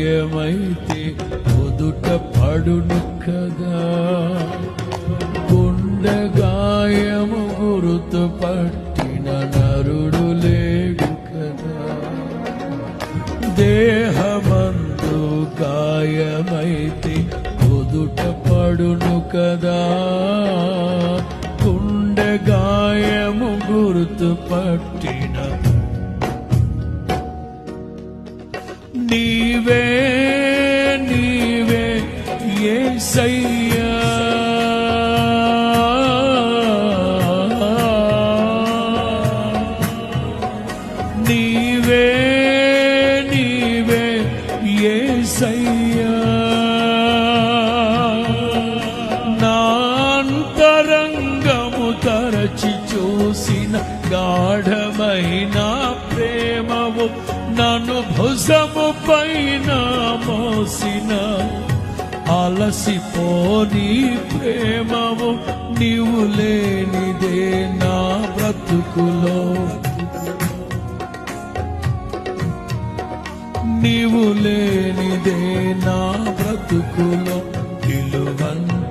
గాయమైతే కుదుట పడును కదా, గుండె గాయము గురుతు పట్టిన నరుడు లేడు కదా. దేహమందు గాయమైతే కుదుట పడును కదా, గుండె గాయము గుర్తు పట్టిన నీవే నీవే యేసయ్యా. నీవే నీవే యేసయ్యా. నా అంతరంగము తరచి చూసిన గాఢమైన ప్రేమవు, నన్ను భుజము పైన మోసిన అలసిపోని ప్రేమవు, నీవు లేనిదే నా బ్రతుకులో, నీవు లేనిదే నా బ్రతుకులో నిలువన్న